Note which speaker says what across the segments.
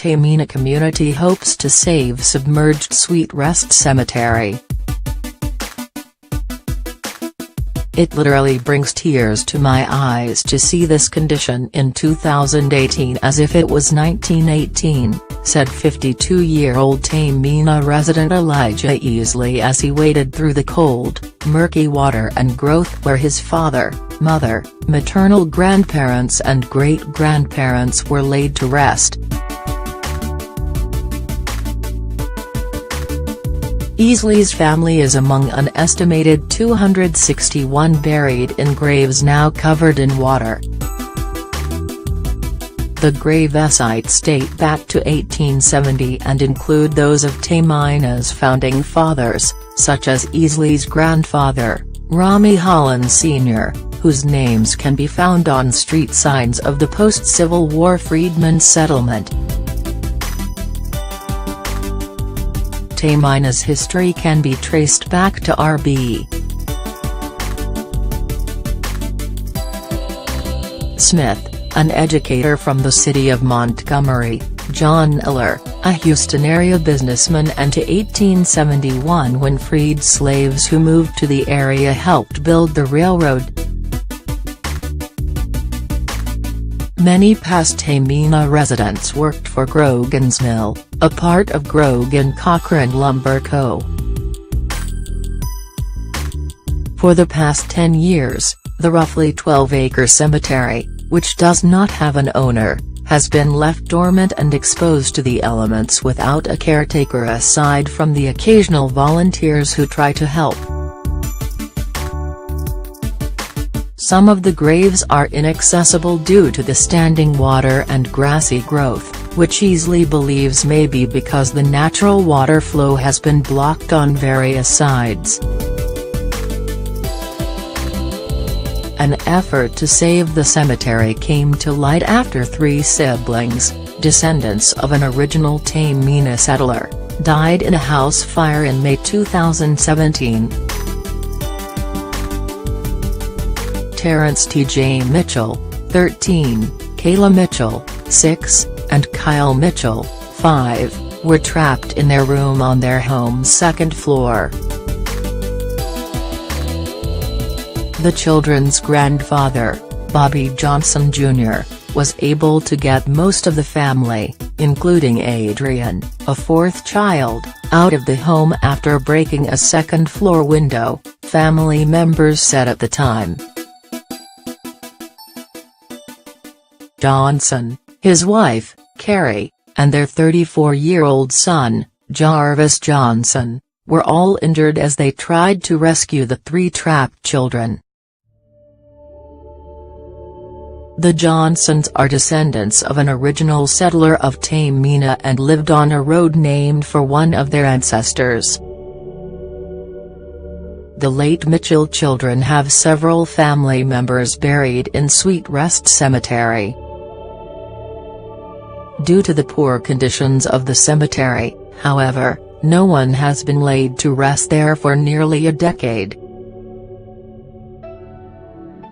Speaker 1: Tamina community hopes to save submerged Sweet Rest Cemetery. "It literally brings tears to my eyes to see this condition in 2018 as if it was 1918, said 52-year-old Tamina resident Elijah Easley as he waded through the cold, murky water and growth where his father, mother, maternal grandparents and great-grandparents were laid to rest. Easley's family is among an estimated 261 buried in graves now covered in water. The grave sites date back to 1870 and include those of Tamina's founding fathers, such as Easley's grandfather, Rami Hollins Sr., whose names can be found on street signs of the post-Civil War Freedmans settlement. Tamina's history can be traced back to R.B. Smith, an educator from the city of Montgomery, John Eller, a Houston area businessman, and to 1871 when freed slaves who moved to the area helped build the railroad. Many past Tamina residents worked for Grogan's Mill, a part of Grogan Cochran Lumber Co. For the past 10 years, the roughly 12-acre cemetery, which does not have an owner, has been left dormant and exposed to the elements without a caretaker aside from the occasional volunteers who try to help. Some of the graves are inaccessible due to the standing water and grassy growth, which Easley believes may be because the natural water flow has been blocked on various sides. An effort to save the cemetery came to light after 3 siblings, descendants of an original Tamina settler, died in a house fire in May 2017. Terrence T.J. Mitchell, 13, Kayla Mitchell, 6, and Kyle Mitchell, 5, were trapped in their room on their home's second floor. The children's grandfather, Bobby Johnson Jr., was able to get most of the family, including Adrian, a 4th child, out of the home after breaking a second-floor window, family members said at the time. Johnson, his wife, Carrie, and their 34-year-old son, Jarvis Johnson, were all injured as they tried to rescue the 3 trapped children. The Johnsons are descendants of an original settler of Tamina and lived on a road named for one of their ancestors. The late Mitchell children have several family members buried in Sweet Rest Cemetery. Due to the poor conditions of the cemetery, however, no one has been laid to rest there for nearly a decade.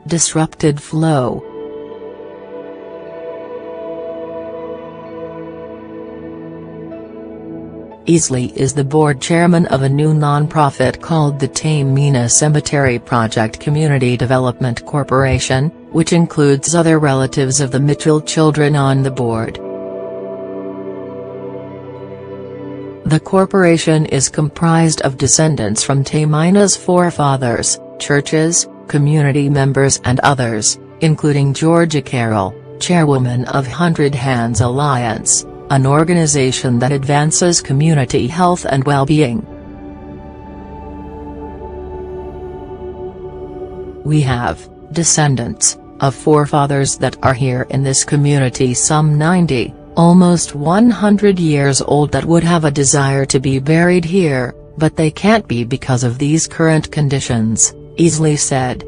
Speaker 1: Disrupted flow. Easley is the board chairman of a new nonprofit called the Tamina Cemetery Project Community Development Corporation, which includes other relatives of the Mitchell children on the board. The corporation is comprised of descendants from Tamina's forefathers, churches, community members and others, including Georgia Carroll, chairwoman of 100 Hands Alliance, an organization that advances community health and well-being. "We have descendants of forefathers that are here in this community, some 90, almost 100 years old, that would have a desire to be buried here, but they can't be because of these current conditions," Easley said.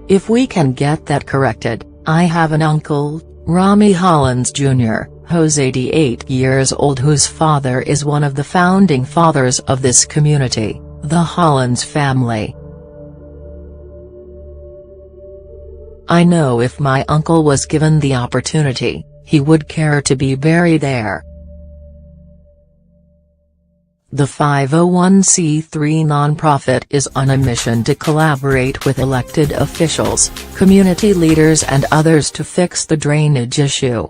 Speaker 1: "If we can get that corrected, I have an uncle, Rami Hollins Jr., who's 88 years old, whose father is one of the founding fathers of this community, the Hollins family. I know if my uncle was given the opportunity, he would care to be buried there. The 501c3 nonprofit is on a mission to collaborate with elected officials, community leaders and others to fix the drainage issue.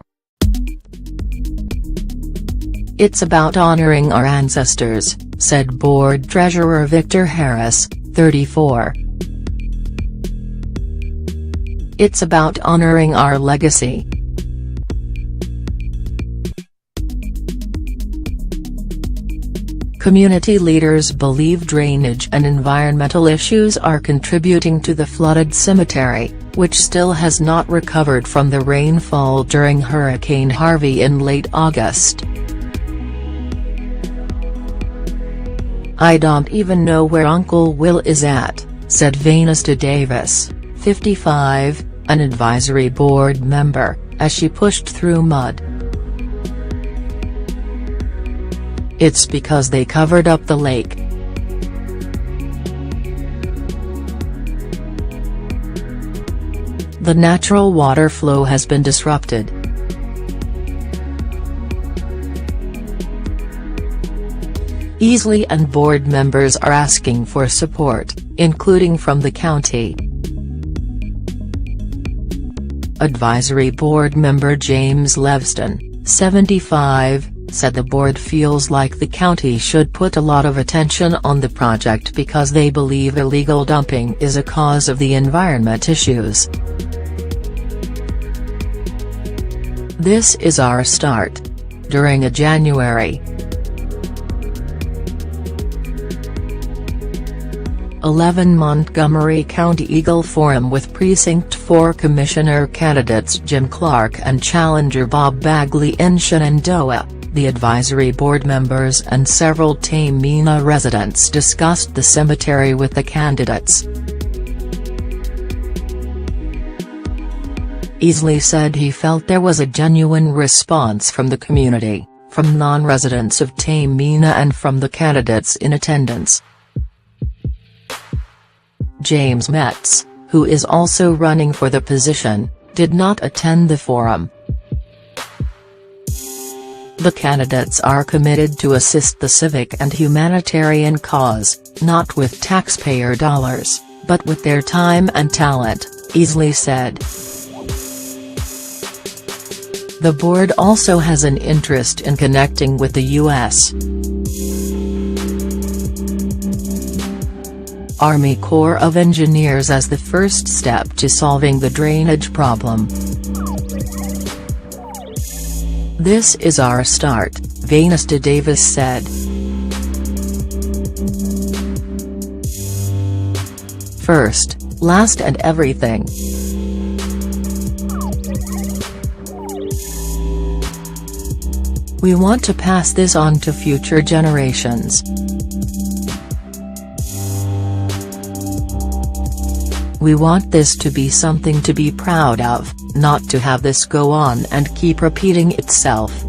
Speaker 1: "It's about honoring our ancestors," said board treasurer Victor Harris, 34. "It's about honoring our legacy. Community leaders believe drainage and environmental issues are contributing to the flooded cemetery, which still has not recovered from the rainfall during Hurricane Harvey in late August. I don't even know where Uncle Will is at," said Vanessa Davis, 55, an advisory board member, as she pushed through mud. "It's because they covered up the lake. The natural water flow has been disrupted. Easley and board members are asking for support, including from the county." Advisory board member James Levston, 75, said the board feels like the county should put a lot of attention on the project because they believe illegal dumping is a cause of the environment issues. "This is our start." During a January 11 Montgomery County Eagle Forum with Precinct 4 Commissioner candidates Jim Clark and challenger Bob Bagley in Shenandoah, the advisory board members and several Tamina residents discussed the cemetery with the candidates. Easley said he felt there was a genuine response from the community, from non-residents of Tamina and from the candidates in attendance. James Metz, who is also running for the position, did not attend the forum. "The candidates are committed to assist the civic and humanitarian cause, not with taxpayer dollars, but with their time and talent," Easley said. The board also has an interest in connecting with the U.S. Army Corps of Engineers as the first step to solving the drainage problem. "This is our start," Vanessa Davis said. "First, last and everything. We want to pass this on to future generations. We want this to be something to be proud of, not to have this go on and keep repeating itself."